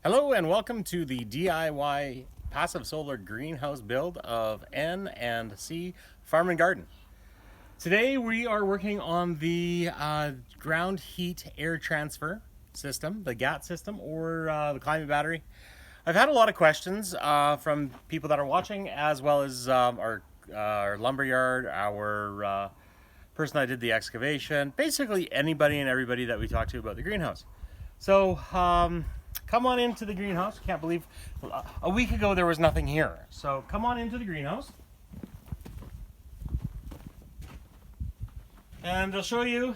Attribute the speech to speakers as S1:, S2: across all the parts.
S1: Hello and welcome to the DIY passive solar greenhouse build of N&C Farm and Garden. Today we are working on the ground heat air transfer system, the GHAT system, or the climate battery. I've had a lot of questions from people that are watching, as well as our lumberyard, our person that did the excavation, basically anybody and everybody that we talked to about the greenhouse. So come on into the greenhouse. Can't believe a week ago there was nothing here. So come on into the greenhouse. And I'll show you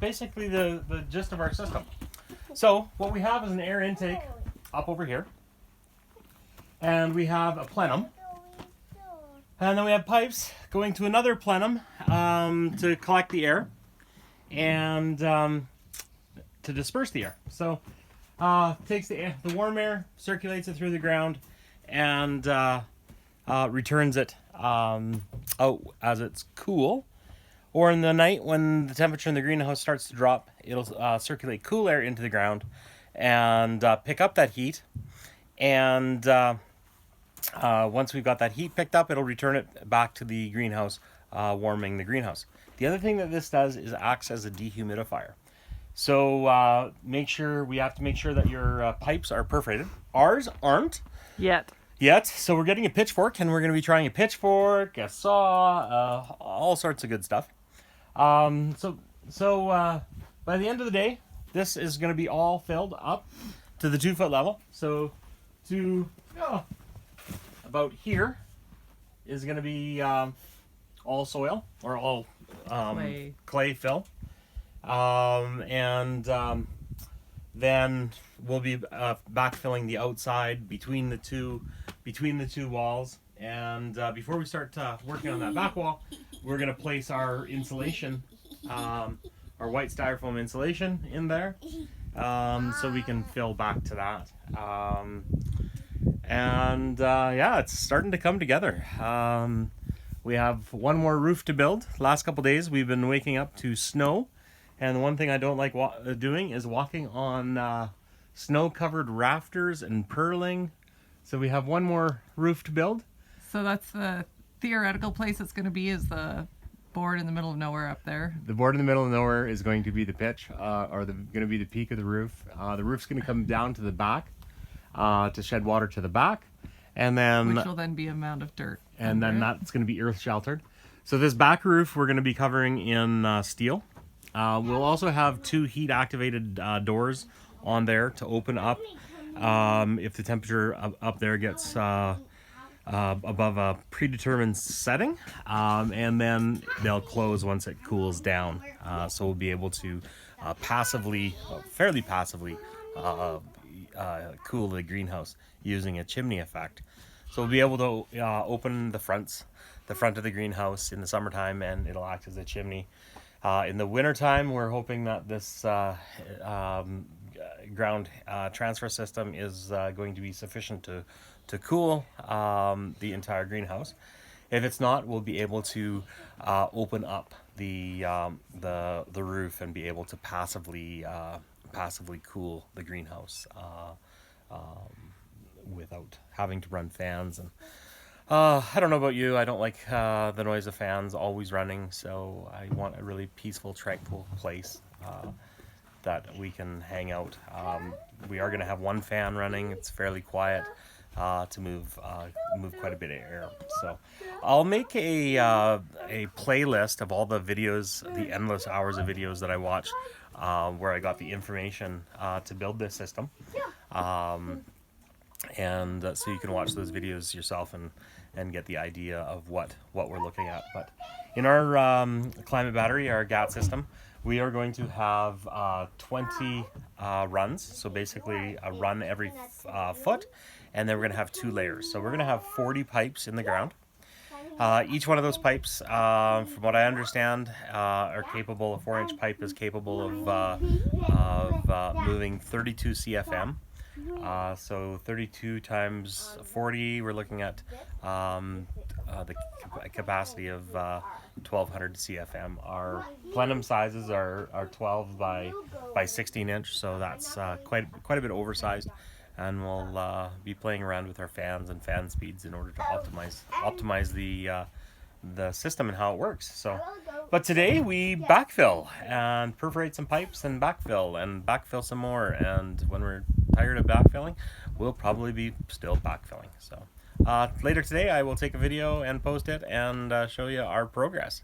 S1: basically the gist of our system. So what we have is an air intake up over here. And we have a plenum. And then we have pipes going to another plenum to collect the air and to disperse the air. So takes the warm air, circulates it through the ground, and returns it out as it's cool. Or in the night when the temperature in the greenhouse starts to drop, it'll circulate cool air into the ground and pick up that heat. And once we've got that heat picked up, it'll return it back to the greenhouse, warming the greenhouse. The other thing that this does is acts as a dehumidifier. So we have to make sure that your pipes are perforated. Ours aren't
S2: yet.
S1: So we're getting a pitchfork, and we're going to be trying a pitchfork, a saw, all sorts of good stuff. So by the end of the day, this is going to be all filled up to the 2-foot level. So about here is going to be all soil or all clay fill. Then we'll be backfilling the outside between the two walls. And before we start working on that back wall, we're going to place our insulation, our white styrofoam insulation in there, so we can fill back to that. Yeah, it's starting to come together. We have one more roof to build. Last couple days we've been waking up to snow. And the one thing I don't like doing is walking on snow-covered rafters and purling. So we have one more roof to build.
S2: So that's the theoretical place it's going to be, is the board in the middle of nowhere up there.
S1: The board in the middle of nowhere is going to be the pitch, or going to be the peak of the roof. The roof's going to come down to the back to shed water to the back. And then,
S2: which will then be a mound of dirt.
S1: And then that's going to be earth sheltered. So this back roof we're going to be covering in steel. We'll also have 2 heat activated doors on there to open up if the temperature up there gets above a predetermined setting, and then they'll close once it cools down. So we'll be able to fairly passively cool the greenhouse using a chimney effect. So we'll be able to open the front of the greenhouse in the summertime, and it'll act as a chimney. In the wintertime, we're hoping that this ground transfer system is going to be sufficient to cool the entire greenhouse. If it's not, we'll be able to open up the roof and be able to passively cool the greenhouse without having to run fans. And I don't know about you, I don't like the noise of fans always running, so I want a really peaceful, tranquil place that we can hang out. We are going to have one fan running. It's fairly quiet to move quite a bit of air. So I'll make a playlist of all the videos, the endless hours of videos that I watched, where I got the information to build this system. And so you can watch those videos yourself and get the idea of what we're looking at. But in our climate battery, our GHAT system, we are going to have 20 runs. So basically a run every foot, and then we're going to have 2 layers. So we're going to have 40 pipes in the ground. Each one of those pipes, from what I understand, are capable. A 4-inch pipe is capable of moving 32 CFM. So 32 times 40, we're looking at the capacity of 1200 CFM. Our plenum sizes are 12 by 16 inch, so that's quite a bit oversized. and we'll be playing around with our fans and fan speeds in order to optimize the system and how it works. So, but today we backfill and perforate some pipes and backfill some more. And when we're tired of backfilling, we'll probably be still backfilling. So later today, I will take a video and post it and show you our progress.